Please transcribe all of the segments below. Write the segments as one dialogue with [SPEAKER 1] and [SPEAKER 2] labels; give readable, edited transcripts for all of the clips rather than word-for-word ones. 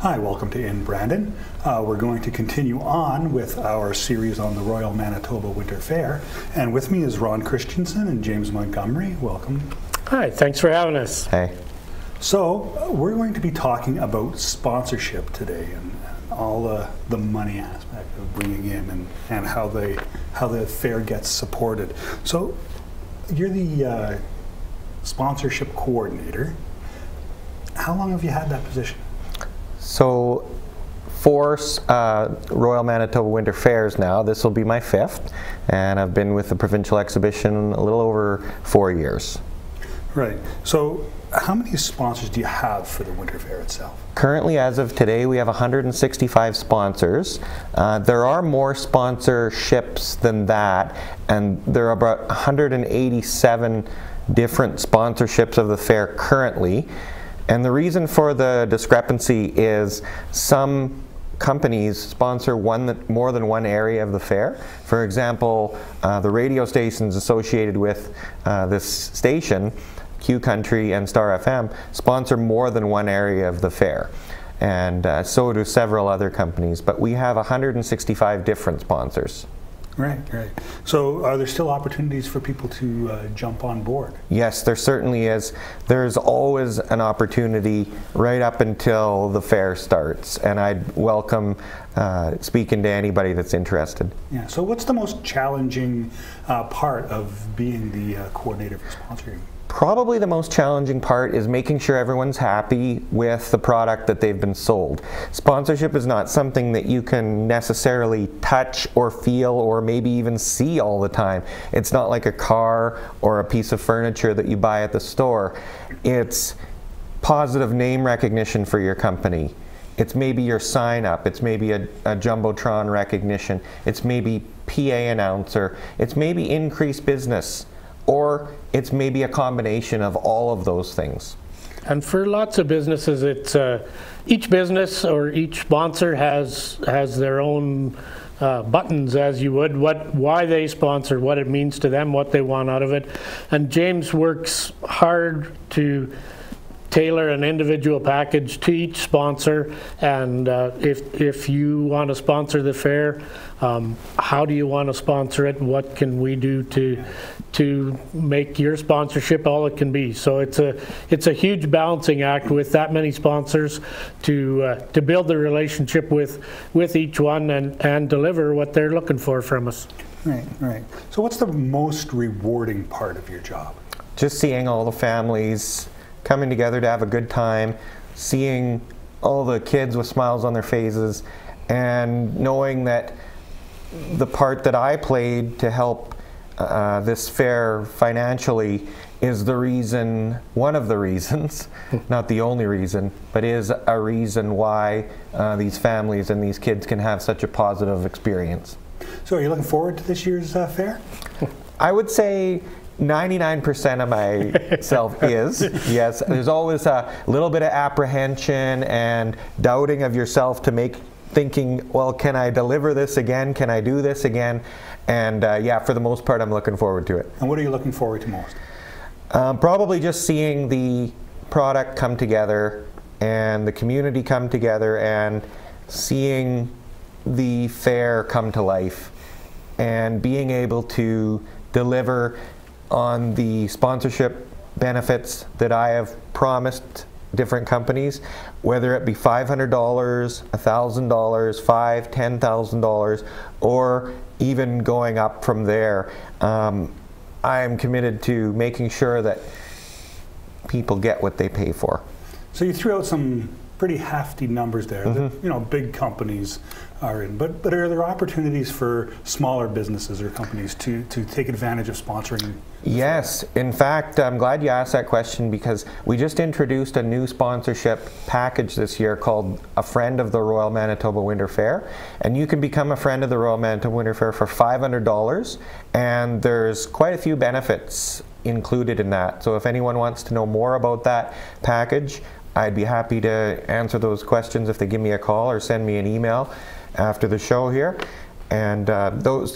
[SPEAKER 1] Hi, welcome to In Brandon. We're going to continue on with our series on the Royal Manitoba Winter Fair. And with me is Ron Christensen and James Montgomery. Welcome.
[SPEAKER 2] Hi, thanks for having us.
[SPEAKER 3] Hey.
[SPEAKER 1] So we're going to be talking about sponsorship today and all the money aspect of bringing in and how the fair gets supported. So you're the sponsorship coordinator. How long have you had that position?
[SPEAKER 3] So for Royal Manitoba Winter Fairs now, this will be my 5th, and I've been with the provincial exhibition a little over 4 years.
[SPEAKER 1] Right. So how many sponsors do you have for the Winter Fair itself?
[SPEAKER 3] Currently, as of today, we have 165 sponsors. There are more sponsorships than that, and there are about 187 different sponsorships of the fair currently. And the reason for the discrepancy is some companies sponsor more than one area of the fair. For example, the radio stations associated with this station, Q Country and Star FM, sponsor more than one area of the fair. And so do several other companies. But we have 165 different sponsors.
[SPEAKER 1] Right, right. So are there still opportunities for people to jump on board?
[SPEAKER 3] Yes, there certainly is. There's always an opportunity right up until the fair starts, and I'd welcome speaking to anybody that's interested.
[SPEAKER 1] Yeah, so what's the most challenging part of being the coordinator for sponsoring?
[SPEAKER 3] Probably the most challenging part is making sure everyone's happy with the product that they've been sold. Sponsorship is not something that you can necessarily touch or feel or maybe even see all the time. It's not like a car or a piece of furniture that you buy at the store. It's positive name recognition for your company. It's maybe your sign up, it's maybe a Jumbotron recognition, it's maybe PA announcer, it's maybe increased business, or it's maybe a combination of all of those things.
[SPEAKER 2] And for lots of businesses, it's each business or each sponsor has their own buttons, as you would, why they sponsor, what it means to them, what they want out of it. And James works hard to tailor an individual package to each sponsor, and if you want to sponsor the fair, how do you want to sponsor it? What can we do to make your sponsorship all it can be? So it's a huge balancing act with that many sponsors to build the relationship with each one and deliver what they're looking for from us.
[SPEAKER 1] Right, right. So what's the most rewarding part of your job?
[SPEAKER 3] Just seeing all the families coming together to have a good time, seeing all the kids with smiles on their faces, and knowing that the part that I played to help this fair financially is the reason, one of the reasons, not the only reason, but is a reason why these families and these kids can have such a positive experience.
[SPEAKER 1] So are you looking forward to this year's fair?
[SPEAKER 3] I would say 99% of myself is, yes. There's always a little bit of apprehension and doubting of yourself to make thinking, well, can I deliver this again? Can I do this again? And yeah, for the most part, I'm looking forward to it.
[SPEAKER 1] And what are you looking forward to most?
[SPEAKER 3] Probably just seeing the product come together and the community come together and seeing the fair come to life and being able to deliver on the sponsorship benefits that I have promised different companies, whether it be $500, $1,000, $5,000, $10,000, or even going up from there. I am committed to making sure that people get what they pay for.
[SPEAKER 1] So you threw out some pretty hefty numbers there that, you know, big companies are in, but are there opportunities for smaller businesses or companies to take advantage of sponsoring?
[SPEAKER 3] Yes, in fact, I'm glad you asked that question because we just introduced a new sponsorship package this year called A Friend of the Royal Manitoba Winter Fair, and you can become a friend of the Royal Manitoba Winter Fair for $500, and there's quite a few benefits included in that. So if anyone wants to know more about that package, I'd be happy to answer those questions if they give me a call or send me an email after the show here. And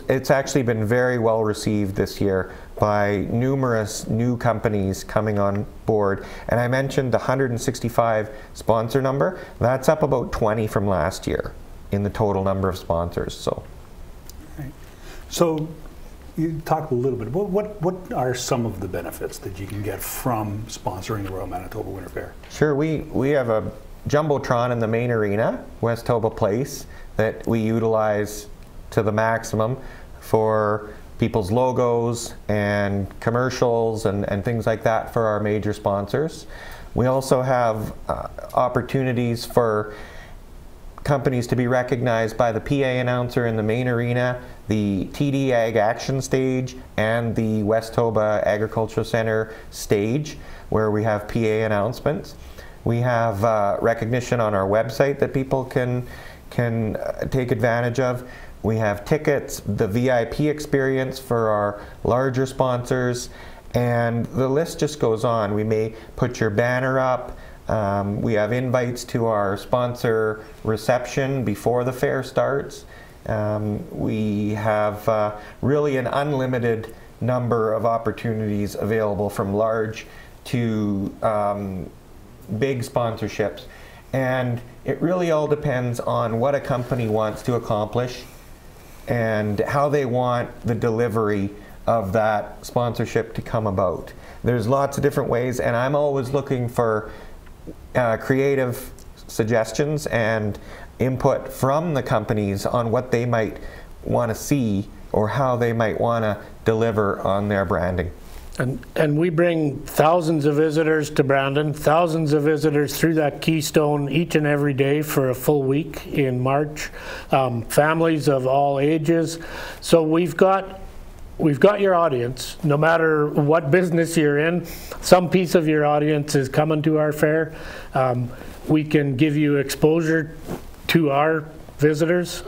[SPEAKER 3] it's actually been very well received this year by numerous new companies coming on board. And I mentioned the 165 sponsor number. That's up about 20 from last year in the total number of sponsors. So,
[SPEAKER 1] right. So you talked a little bit. What are some of the benefits that you can get from sponsoring the Royal Manitoba Winter Fair?
[SPEAKER 3] Sure. We have a Jumbotron in the main arena, Westoba Place, that we utilize to the maximum for people's logos and commercials and things like that for our major sponsors. We also have opportunities for companies to be recognized by the PA announcer in the main arena, the TD Ag Action stage, and the Westoba Agricultural Center stage, where we have PA announcements. We have recognition on our website that people can take advantage of. We have tickets, the VIP experience for our larger sponsors, and the list just goes on. We may put your banner up. We have invites to our sponsor reception before the fair starts. We have really an unlimited number of opportunities available, from large to big sponsorships. And it really all depends on what a company wants to accomplish and how they want the delivery of that sponsorship to come about. There's lots of different ways, and I'm always looking for creative suggestions and input from the companies on what they might want to see or how they might want to deliver on their branding.
[SPEAKER 2] And we bring thousands of visitors to Brandon, thousands of visitors through that Keystone each and every day for a full week in March, families of all ages. So we've got your audience, no matter what business you're in. Some piece of your audience is coming to our fair. We can give you exposure to our visitors,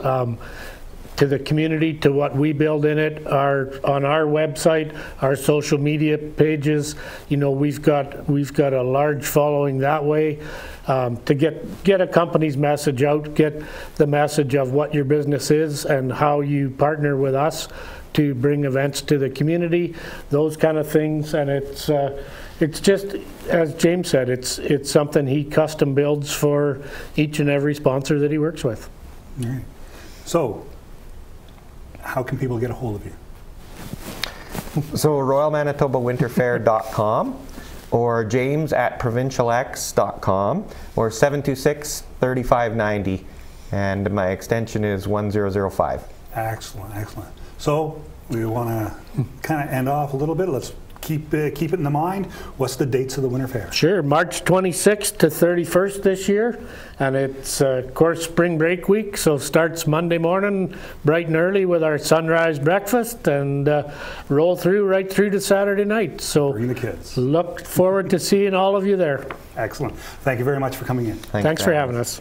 [SPEAKER 2] to the community, to what we build in it, on our website, our social media pages. You know, we've got a large following that way, to get a company's message out, get the message of what your business is and how you partner with us to bring events to the community, those kind of things. And it's just, as James said, it's something he custom builds for each and every sponsor that he works with.
[SPEAKER 1] All right. So, how can people get a hold of you?
[SPEAKER 3] So royalmanitobawinterfair.com or james@provincialx.com or 726-3590, and my extension is 1005.
[SPEAKER 1] Excellent, excellent. So we want to kind of end off a little bit. Let's keep it in the mind. What's the dates of the Winter Fair?
[SPEAKER 2] Sure, March 26th to 31st this year, and it's of course spring break week, so starts Monday morning bright and early with our sunrise breakfast, and roll through right through to Saturday night. So
[SPEAKER 1] bring the kids.
[SPEAKER 2] Look forward to seeing all of you there.
[SPEAKER 1] Excellent. Thank you very much for coming in.
[SPEAKER 2] Thanks for having us.